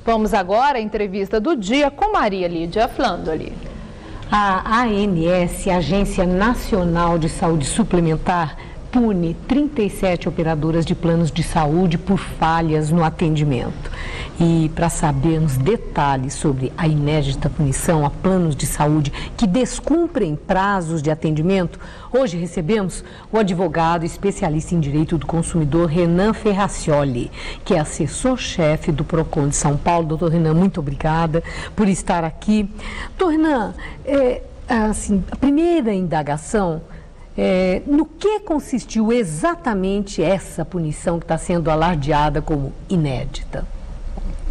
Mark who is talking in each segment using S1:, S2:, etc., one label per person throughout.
S1: Vamos agora à entrevista do dia com Maria Lídia Flandoli.
S2: A ANS, Agência Nacional de Saúde Suplementar, pune 37 operadoras de planos de saúde por falhas no atendimento. E para sabermos detalhes sobre a inédita punição a planos de saúde que descumprem prazos de atendimento, hoje recebemos o advogado especialista em direito do consumidor Renan Ferracioli, que é assessor-chefe do PROCON de São Paulo. Doutor Renan, muito obrigada por estar aqui. Doutor Renan, a primeira indagação, no que consistiu exatamente essa punição que está sendo alardeada como inédita?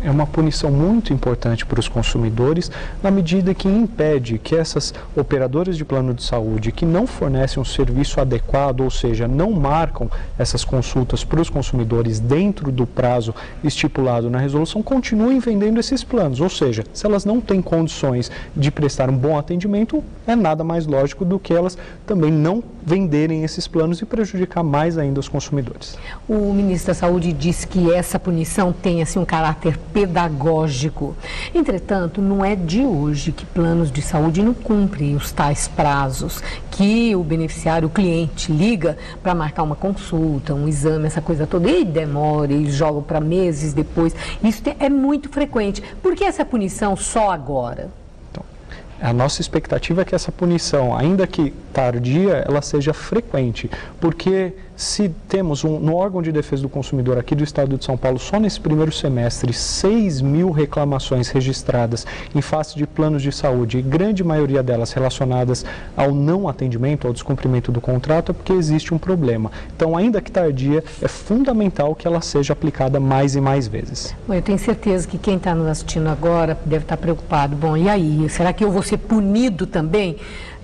S3: É uma punição muito importante para os consumidores, na medida que impede que essas operadoras de plano de saúde que não fornecem um serviço adequado, ou seja, não marcam essas consultas para os consumidores dentro do prazo estipulado na resolução, continuem vendendo esses planos. Ou seja, se elas não têm condições de prestar um bom atendimento, é nada mais lógico do que elas também não venderem esses planos e prejudicar mais ainda os consumidores.
S2: O ministro da Saúde disse que essa punição tem assim, um caráter pedagógico. Entretanto, não é de hoje que planos de saúde não cumprem os tais prazos que o beneficiário, o cliente, liga para marcar uma consulta, um exame, essa coisa toda, e demora, eles jogam para meses depois. Isso é muito frequente. Por que essa punição só agora?
S3: A nossa expectativa é que essa punição, ainda que tardia, ela seja frequente, porque se temos no órgão de defesa do consumidor aqui do estado de São Paulo, só nesse primeiro semestre, 6.000 reclamações registradas em face de planos de saúde, e grande maioria delas relacionadas ao não atendimento, ao descumprimento do contrato, é porque existe um problema. Então, ainda que tardia, é fundamental que ela seja aplicada mais e mais vezes.
S2: Bom, eu tenho certeza que quem está nos assistindo agora deve estar preocupado. Bom, e aí? Será que eu vou ser punido também?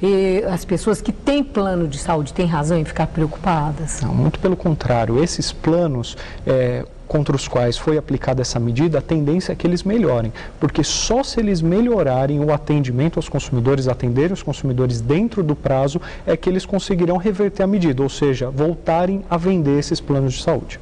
S2: E as pessoas que têm plano de saúde têm razão em ficar preocupadas?
S3: Não, muito pelo contrário. Esses planos contra os quais foi aplicada essa medida, a tendência é que eles melhorem, porque só se eles melhorarem o atendimento aos consumidores, atenderem os consumidores dentro do prazo, é que eles conseguirão reverter a medida, ou seja, voltarem a vender esses planos de saúde.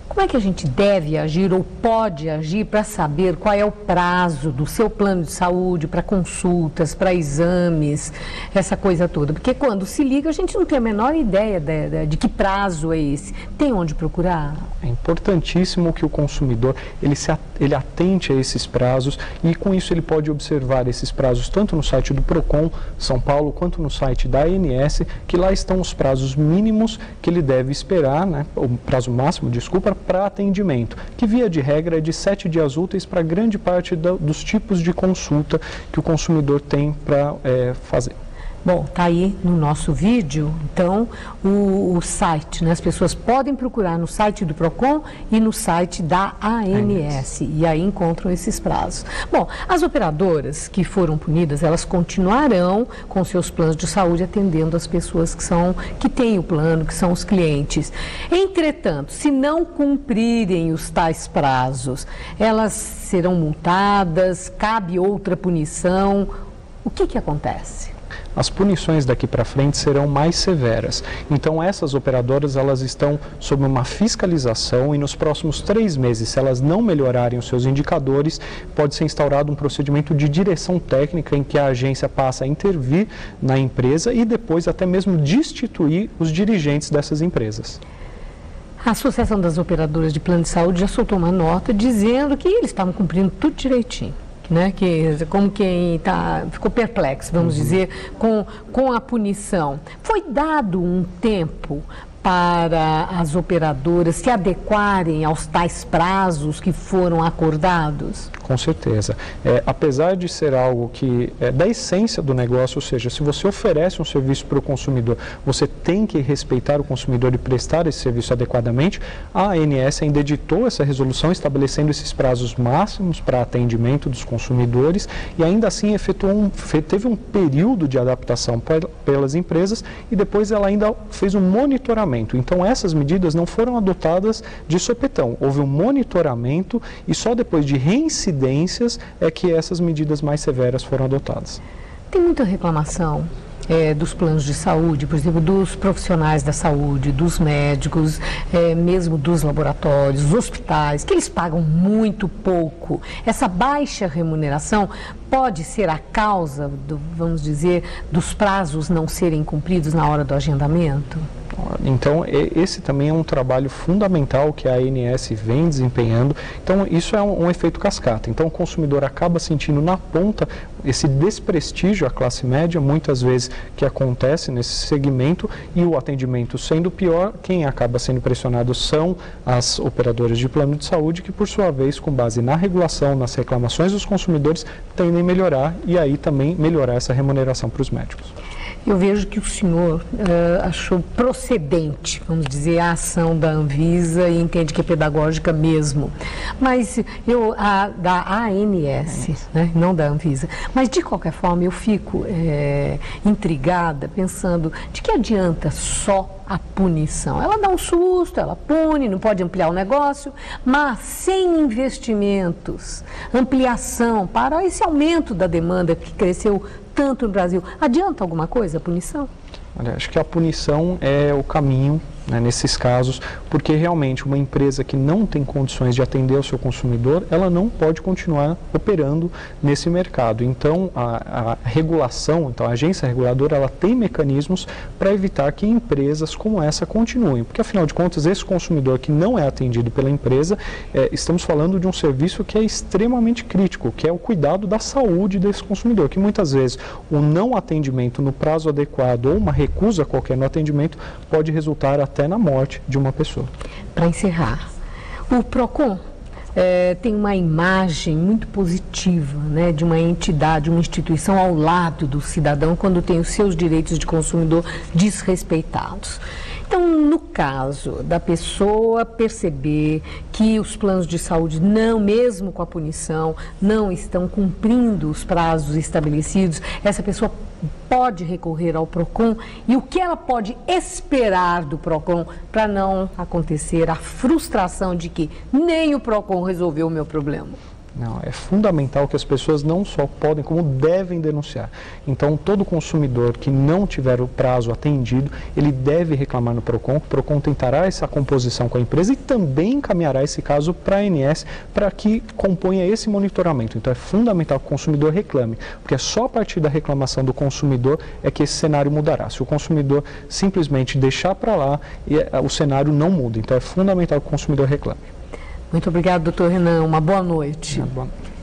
S2: Como é que a gente deve agir ou pode agir para saber qual é o prazo do seu plano de saúde para consultas, para exames, essa coisa toda? Porque quando se liga, a gente não tem a menor ideia de que prazo é esse. Tem onde procurar?
S3: É importantíssimo que o consumidor ele atente a esses prazos e com isso ele pode observar esses prazos tanto no site do PROCON São Paulo quanto no site da ANS, que lá estão os prazos mínimos que ele deve esperar, né, o prazo máximo, desculpa, para atendimento, que via de regra é de 7 dias úteis para grande parte dos tipos de consulta que o consumidor tem para fazer.
S2: Bom, está aí no nosso vídeo, então, o site, né? As pessoas podem procurar no site do PROCON e no site da ANS, e aí encontram esses prazos. Bom, as operadoras que foram punidas, elas continuarão com seus planos de saúde atendendo as pessoas que têm o plano, que são os clientes. Entretanto, se não cumprirem os tais prazos, elas serão multadas, cabe outra punição. O que acontece?
S3: As punições daqui para frente serão mais severas. Então, essas operadoras elas estão sob uma fiscalização e nos próximos 3 meses, se elas não melhorarem os seus indicadores, pode ser instaurado um procedimento de direção técnica em que a agência passa a intervir na empresa e depois até mesmo destituir os dirigentes dessas empresas.
S2: A Associação das Operadoras de Plano de Saúde já soltou uma nota dizendo que eles estavam cumprindo tudo direitinho. Né, que como quem ficou perplexo, vamos dizer, com a punição. Foi dado um tempo para as operadoras se adequarem aos tais prazos que foram acordados?
S3: Com certeza. Apesar de ser algo que é da essência do negócio, ou seja, se você oferece um serviço para o consumidor, você tem que respeitar o consumidor e prestar esse serviço adequadamente, a ANS ainda editou essa resolução estabelecendo esses prazos máximos para atendimento dos consumidores e ainda assim teve um período de adaptação pelas empresas e depois ela ainda fez um monitoramento. Então, essas medidas não foram adotadas de sopetão. Houve um monitoramento e só depois de reincidências é que essas medidas mais severas foram adotadas.
S2: Tem muita reclamação dos planos de saúde, por exemplo, dos profissionais da saúde, dos médicos, mesmo dos laboratórios, dos hospitais, que eles pagam muito pouco. Essa baixa remuneração pode ser a causa, vamos dizer, dos prazos não serem cumpridos na hora do agendamento?
S3: Então, esse também é um trabalho fundamental que a ANS vem desempenhando. Então, isso é um efeito cascata. Então, o consumidor acaba sentindo na ponta esse desprestígio à classe média, muitas vezes, que acontece nesse segmento, e o atendimento sendo pior, quem acaba sendo pressionado são as operadoras de plano de saúde, que, por sua vez, com base na regulação, nas reclamações dos consumidores, tendem a melhorar e aí também melhorar essa remuneração para os médicos.
S2: Eu vejo que o senhor achou procedente, vamos dizer, a ação da Anvisa e entende que é pedagógica mesmo. Mas da ANS, né, não da Anvisa. Mas, de qualquer forma, eu fico intrigada pensando de que adianta só a punição. Ela dá um susto, ela pune, não pode ampliar o negócio, mas sem investimentos, ampliação para esse aumento da demanda que cresceu tanto no Brasil, adianta alguma coisa a punição?
S3: Olha, acho que a punição é o caminho, né, nesses casos, porque realmente uma empresa que não tem condições de atender o seu consumidor, ela não pode continuar operando nesse mercado. Então, a regulação, então a agência reguladora, ela tem mecanismos para evitar que empresas como essa continuem, porque afinal de contas, esse consumidor que não é atendido pela empresa, estamos falando de um serviço que é extremamente crítico, que é o cuidado da saúde desse consumidor, que muitas vezes o não atendimento no prazo adequado ou uma recusa qualquer no atendimento pode resultar até na morte de uma pessoa.
S2: Para encerrar, o PROCON tem uma imagem muito positiva, né, de uma entidade, uma instituição ao lado do cidadão quando tem os seus direitos de consumidor desrespeitados. Então, no caso da pessoa perceber que os planos de saúde não, mesmo com a punição, não estão cumprindo os prazos estabelecidos, essa pessoa pode recorrer ao PROCON, e o que ela pode esperar do PROCON para não acontecer a frustração de que nem o PROCON resolveu o meu problema?
S3: Não, é fundamental que as pessoas não só podem, como devem denunciar. Então, todo consumidor que não tiver o prazo atendido, ele deve reclamar no PROCON. O PROCON tentará essa composição com a empresa e também encaminhará esse caso para a ANS para que componha esse monitoramento. Então, é fundamental que o consumidor reclame, porque é só a partir da reclamação do consumidor é que esse cenário mudará. Se o consumidor simplesmente deixar para lá, o cenário não muda. Então, é fundamental que o consumidor reclame.
S2: Muito obrigada, doutor Renan. Uma boa noite.
S3: Boa noite.